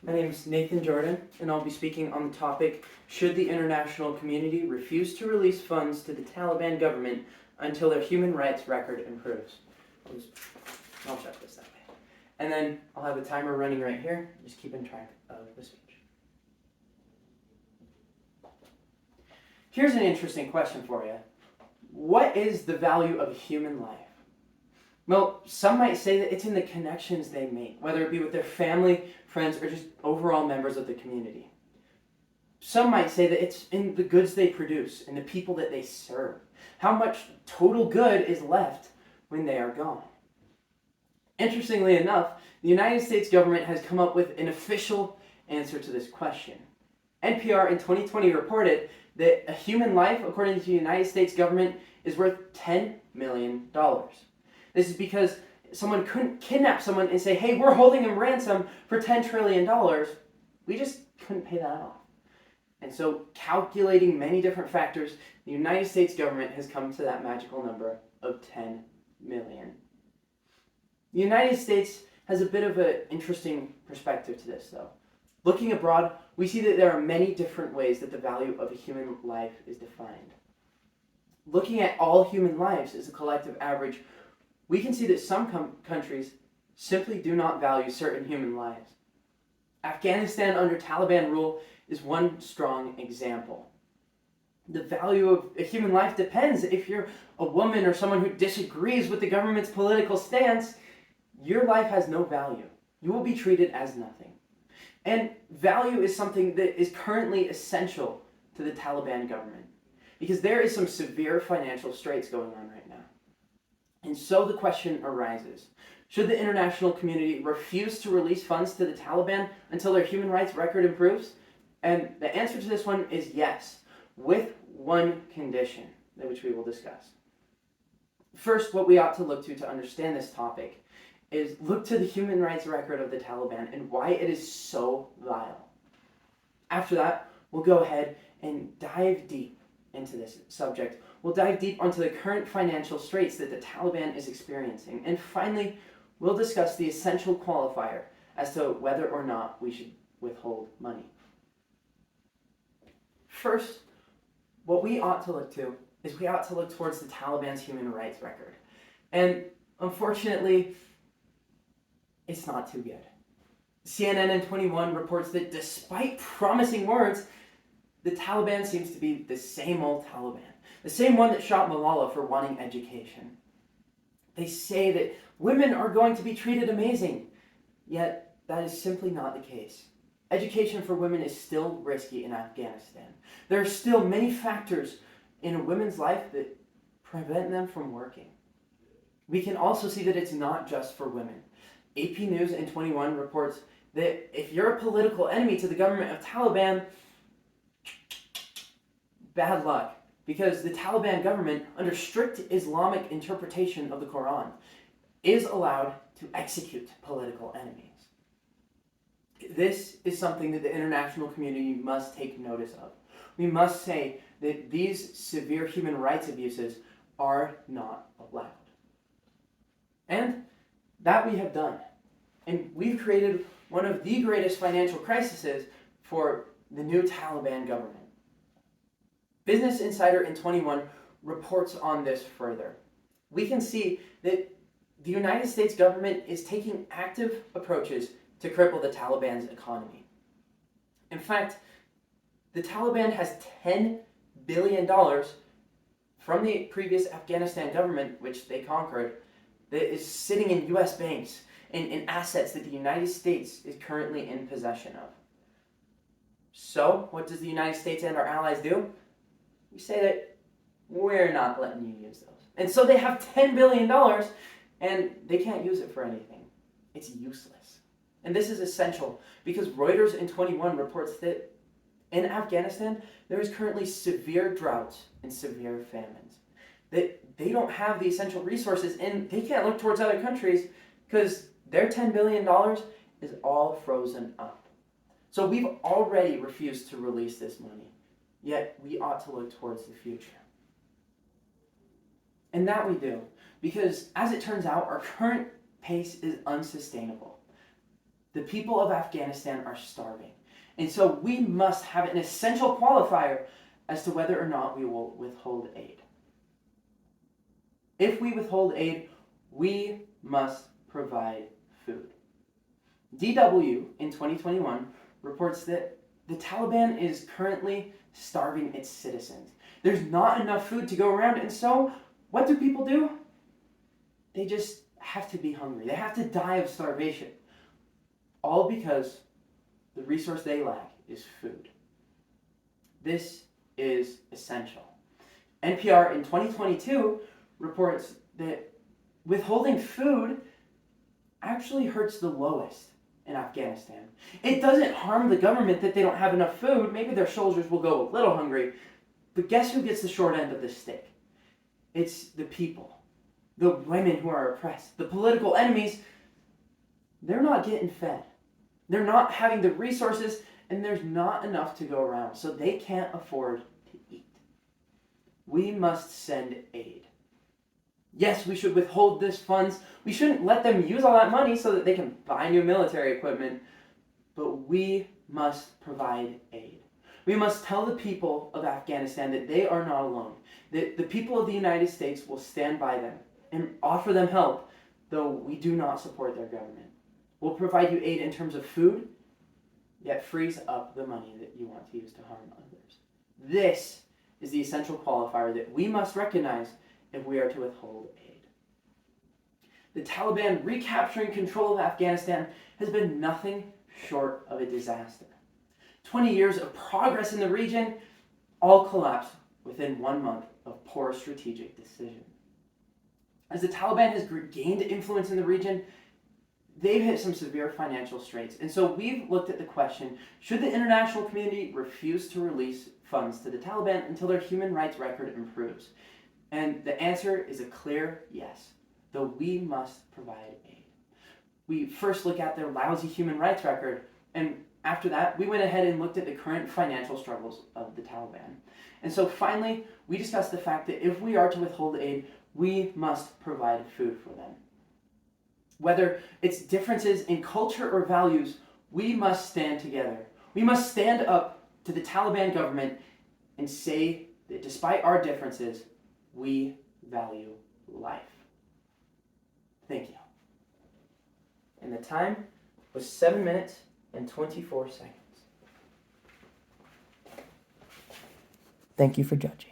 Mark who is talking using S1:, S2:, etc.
S1: My name is Nathan Jordan, and I'll be speaking on the topic, should the international community refuse to release funds to the Taliban government until their human rights record improves? I'll check this that way. And then I'll have a timer running right here, just keeping track of the speech. Here's an interesting question for you. What is the value of a human life? Well, some might say that it's in the connections they make, whether it be with their family, friends, or just overall members of the community. Some might say that it's in the goods they produce and the people that they serve. How much total good is left when they are gone? Interestingly enough, the United States government has come up with an official answer to this question. NPR in 2020 reported that a human life, according to the United States government, is worth $10 million. This is because someone couldn't kidnap someone and say, hey, we're holding him ransom for $10 trillion. We just couldn't pay that off. And so, calculating many different factors, the United States government has come to that magical number of 10 million. The United States has a bit of an interesting perspective to this, though. Looking abroad, we see that there are many different ways that the value of a human life is defined. Looking at all human lives as a collective average, we can see that some countries simply do not value certain human lives. Afghanistan under Taliban rule is one strong example. The value of a human life depends. If you're a woman or someone who disagrees with the government's political stance, your life has no value. You will be treated as nothing. And value is something that is currently essential to the Taliban government because there is some severe financial straits going on right now. And so the question arises, should the international community refuse to release funds to the Taliban until their human rights record improves? And the answer to this one is yes, with one condition, which we will discuss. First, what we ought to look to understand this topic is look to the human rights record of the Taliban and why it is so vile. After that, we'll go ahead and dive deep into this subject. We'll dive deep onto the current financial straits that the Taliban is experiencing. And finally, we'll discuss the essential qualifier as to whether or not we should withhold money. First, what we ought to look to is we ought to look towards the Taliban's human rights record. And unfortunately, it's not too good. CNN in 21 reports that despite promising words, the Taliban seems to be the same old Taliban. The same one that shot Malala for wanting education. They say that women are going to be treated amazing, yet that is simply not the case. Education for women is still risky in Afghanistan. There are still many factors in a woman's life that prevent them from working. We can also see that it's not just for women. AP News in 21 reports that if you're a political enemy to the government of Taliban, bad luck. Because the Taliban government, under strict Islamic interpretation of the Quran, is allowed to execute political enemies. This is something that the international community must take notice of. We must say that these severe human rights abuses are not allowed. And that we have done. And we've created one of the greatest financial crises for the new Taliban government. Business Insider in 21 reports on this further. We can see that the United States government is taking active approaches to cripple the Taliban's economy. In fact, the Taliban has $10 billion from the previous Afghanistan government, which they conquered, that is sitting in U.S. banks and in assets that the United States is currently in possession of. So, what does the United States and our allies do? We say that we're not letting you use those. And so they have $10 billion and they can't use it for anything. It's useless. And this is essential because Reuters in 21 reports that in Afghanistan, there is currently severe droughts and severe famines. That they don't have the essential resources and they can't look towards other countries because their $10 billion is all frozen up. So we've already refused to release this money. Yet we ought to look towards the future. And that we do, because as it turns out, our current pace is unsustainable. The people of Afghanistan are starving. And so we must have an essential qualifier as to whether or not we will withhold aid. If we withhold aid, we must provide food. DW in 2021 reports that the Taliban is currently starving its citizens. There's not enough food to go around, and so what do people do? They just have to be hungry. They have to die of starvation. All because the resource they lack is food. This is essential. NPR in 2022 reports that withholding food actually hurts the lowest in Afghanistan. It doesn't harm the government that they don't have enough food. Maybe their soldiers will go a little hungry. But guess who gets the short end of the stick? It's the people. The women who are oppressed. The political enemies. They're not getting fed. They're not having the resources, and there's not enough to go around. So they can't afford to eat. We must send aid. Yes, we should withhold this funds. We shouldn't let them use all that money so that they can buy new military equipment. But we must provide aid. We must tell the people of Afghanistan that they are not alone. That the people of the United States will stand by them and offer them help, though we do not support their government. We'll provide you aid in terms of food, yet freeze up the money that you want to use to harm others. This is the essential qualifier that we must recognize if we are to withhold aid. The Taliban recapturing control of Afghanistan has been nothing short of a disaster. 20 years of progress in the region all collapsed within 1 month of poor strategic decision. As the Taliban has gained influence in the region, they've hit some severe financial straits. And so we've looked at the question, should the international community refuse to release funds to the Taliban until their human rights record improves? And the answer is a clear yes, though we must provide aid. We first look at their lousy human rights record, and after that, we went ahead and looked at the current financial struggles of the Taliban. And so finally, we discussed the fact that if we are to withhold aid, we must provide food for them. Whether it's differences in culture or values, we must stand together. We must stand up to the Taliban government and say that despite our differences, we value life. Thank you. And the time was 7 minutes and 24 seconds. Thank you for judging.